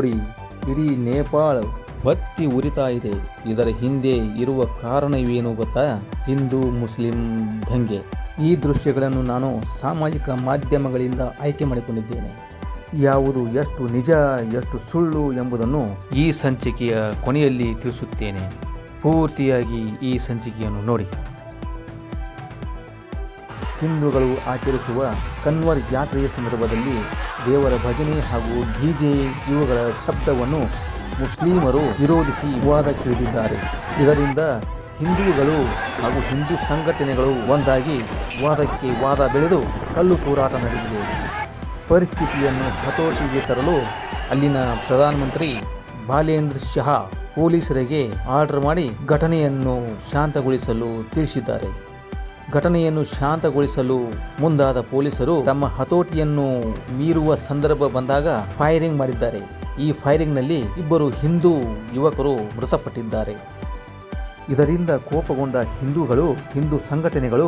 ನೋಡಿ, ಇಡೀ ನೇಪಾಳ ಹೊತ್ತಿ ಉರಿತಾ ಇದೆ. ಇದರ ಹಿಂದೆ ಇರುವ ಕಾರಣವೇನು ಗೊತ್ತಾ? ಹಿಂದೂ ಮುಸ್ಲಿಂ ದಂಗೆ. ಈ ದೃಶ್ಯಗಳನ್ನು ನಾನು ಸಾಮಾಜಿಕ ಮಾಧ್ಯಮಗಳಿಂದ ಆಯ್ಕೆ ಮಾಡಿಕೊಂಡಿದ್ದೇನೆ. ಯಾವುದು ಎಷ್ಟು ನಿಜ ಎಷ್ಟು ಸುಳ್ಳು ಎಂಬುದನ್ನು ಈ ಸಂಚಿಕೆಯ ಕೊನೆಯಲ್ಲಿ ತಿಳಿಸುತ್ತೇನೆ. ಪೂರ್ತಿಯಾಗಿ ಈ ಸಂಚಿಕೆಯನ್ನು ನೋಡಿ. ಹಿಂದೂಗಳು ಆಚರಿಸುವ ಕನ್ವರ್ ಯಾತ್ರೆಯ ಸಂದರ್ಭದಲ್ಲಿ ದೇವರ ಭಜನೆ ಹಾಗೂ ಡಿಜೆ ಇವುಗಳ ಶಬ್ದವನ್ನು ಮುಸ್ಲಿಮರು ವಿರೋಧಿಸಿ ವಾದಕ್ಕಿಳಿದಿದ್ದಾರೆ. ಇದರಿಂದ ಹಿಂದೂಗಳು ಹಾಗೂ ಹಿಂದೂ ಸಂಘಟನೆಗಳು ಒಂದಾಗಿ ವಾದಕ್ಕೆ ವಾದ ಬೆಳೆದು ಕಲ್ಲು ತೂರಾಟ ನಡೆದಿದೆ. ಪರಿಸ್ಥಿತಿಯನ್ನು ಹತೋಟಿಗೆ ತರಲು ಅಲ್ಲಿನ ಪ್ರಧಾನಮಂತ್ರಿ ಬಾಲೇಂದ್ರ ಶಹಾ ಪೊಲೀಸರಿಗೆ ಆರ್ಡರ್ ಮಾಡಿ ಘಟನೆಯನ್ನು ಶಾಂತಗೊಳಿಸಲು ತಿಳಿಸಿದ್ದಾರೆ. ಘಟನೆಯನ್ನು ಶಾಂತಗೊಳಿಸಲು ಮುಂದಾದ ಪೊಲೀಸರು ತಮ್ಮ ಹತೋಟಿಯನ್ನು ಮೀರುವ ಸಂದರ್ಭ ಬಂದಾಗ ಫೈರಿಂಗ್ ಮಾಡಿದ್ದಾರೆ. ಈ ಫೈರಿಂಗ್ನಲ್ಲಿ 2 ಹಿಂದೂ ಯುವಕರು ಮೃತಪಟ್ಟಿದ್ದಾರೆ. ಇದರಿಂದ ಕೋಪಗೊಂಡ ಹಿಂದೂ ಸಂಘಟನೆಗಳು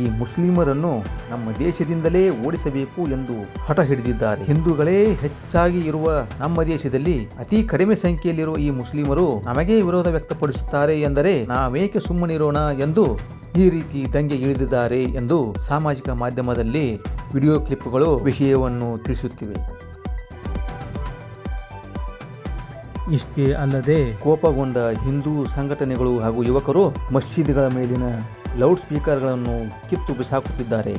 ಈ ಮುಸ್ಲಿಮರನ್ನು ನಮ್ಮ ದೇಶದಿಂದಲೇ ಓಡಿಸಬೇಕು ಎಂದು ಹಠ ಹಿಡಿದಿದ್ದಾರೆ. ಹಿಂದೂಗಳೇ ಹೆಚ್ಚಾಗಿ ಇರುವ ನಮ್ಮ ದೇಶದಲ್ಲಿ ಅತಿ ಕಡಿಮೆ ಸಂಖ್ಯೆಯಲ್ಲಿರುವ ಈ ಮುಸ್ಲಿಮರು ನಮಗೆ ವಿರೋಧ ವ್ಯಕ್ತಪಡಿಸುತ್ತಾರೆ ಎಂದರೆ ನಾವೇಕೆ ಸುಮ್ಮನಿರೋಣ ಎಂದು ಈ ರೀತಿ ದಂಗೆ ಇಳಿದಿದ್ದಾರೆ ಎಂದು ಸಾಮಾಜಿಕ ಮಾಧ್ಯಮದಲ್ಲಿ ವಿಡಿಯೋ ಕ್ಲಿಪ್ಗಳು ವಿಷಯವನ್ನು ತಿಳಿಸುತ್ತಿವೆ. ಇಷ್ಟೇ ಅಲ್ಲದೆ ಕೋಪಗೊಂಡ ಹಿಂದೂ ಸಂಘಟನೆಗಳು ಹಾಗೂ ಯುವಕರು ಮಸೀದಿಗಳ ಮೇಲಿನ ಲೌಡ್ ಸ್ಪೀಕರ್ಗಳನ್ನು ಕಿತ್ತು ಬಿಸಾಕುತ್ತಿದ್ದಾರೆ.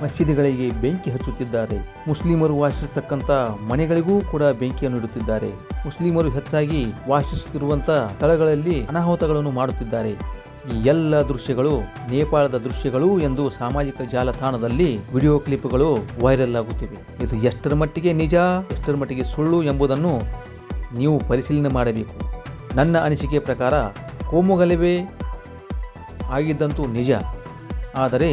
ಮಸೀದಿಗಳಿಗೆ ಬೆಂಕಿ ಹಚ್ಚುತ್ತಿದ್ದಾರೆ. ಮುಸ್ಲಿಮರು ವಾಸಿಸತಕ್ಕಂಥ ಮನೆಗಳಿಗೂ ಕೂಡ ಬೆಂಕಿಯನ್ನು ಇಡುತ್ತಿದ್ದಾರೆ. ಮುಸ್ಲಿಮರು ಹೆಚ್ಚಾಗಿ ವಾಸಿಸುತ್ತಿರುವಂಥ ಸ್ಥಳಗಳಲ್ಲಿ ಅನಾಹುತಗಳನ್ನು ಮಾಡುತ್ತಿದ್ದಾರೆ. ಈ ಎಲ್ಲ ದೃಶ್ಯಗಳು ನೇಪಾಳದ ದೃಶ್ಯಗಳು ಎಂದು ಸಾಮಾಜಿಕ ಜಾಲತಾಣದಲ್ಲಿ ವಿಡಿಯೋ ಕ್ಲಿಪ್ಗಳು ವೈರಲ್ ಆಗುತ್ತಿವೆ. ಇದು ಎಷ್ಟರ ಮಟ್ಟಿಗೆ ನಿಜ ಎಷ್ಟರ ಮಟ್ಟಿಗೆ ಸುಳ್ಳು ಎಂಬುದನ್ನು ನೀವು ಪರಿಶೀಲನೆ ಮಾಡಬೇಕು. ನನ್ನ ಅನಿಸಿಕೆ ಪ್ರಕಾರ ಕೋಮುಗಲಭೆ ಆಗಿದ್ದಂತೂ ನಿಜ, ಆದರೆ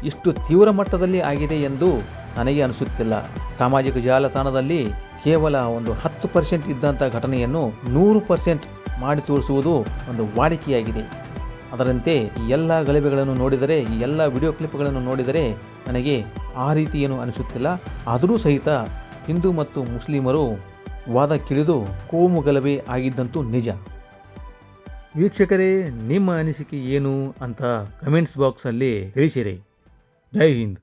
ಇಷ್ಟು ತೀವ್ರ ಮಟ್ಟದಲ್ಲಿ ಆಗಿದೆ ಎಂದು ನನಗೆ ಅನಿಸುತ್ತಿಲ್ಲ. ಸಾಮಾಜಿಕ ಜಾಲತಾಣದಲ್ಲಿ ಕೇವಲ ಒಂದು 10% ಇದ್ದಂಥ ಘಟನೆಯನ್ನು 100% ಮಾಡಿ ತೋರಿಸುವುದು ಒಂದು ವಾಡಿಕೆಯಾಗಿದೆ. ಅದರಂತೆ ಈ ಎಲ್ಲ ಗಲಭೆಗಳನ್ನು ನೋಡಿದರೆ ಈ ಎಲ್ಲ ವಿಡಿಯೋ ಕ್ಲಿಪ್ಗಳನ್ನು ನೋಡಿದರೆ ನನಗೆ ಆ ರೀತಿ ಏನು ಅನಿಸುತ್ತಿಲ್ಲ. ಆದರೂ ಸಹಿತ ಹಿಂದೂ ಮತ್ತು ಮುಸ್ಲಿಮರು ವಾದಕ್ಕಿಳಿದು ಕೋಮು ಗಲಭೆ ಆಗಿದ್ದಂತೂ ನಿಜ. ವೀಕ್ಷಕರೇ, ನಿಮ್ಮ ಅನಿಸಿಕೆ ಏನು ಅಂತ ಕಮೆಂಟ್ಸ್ ಬಾಕ್ಸಲ್ಲಿ ತಿಳಿಸಿರಿ. ಜೈ ಹಿಂದ್.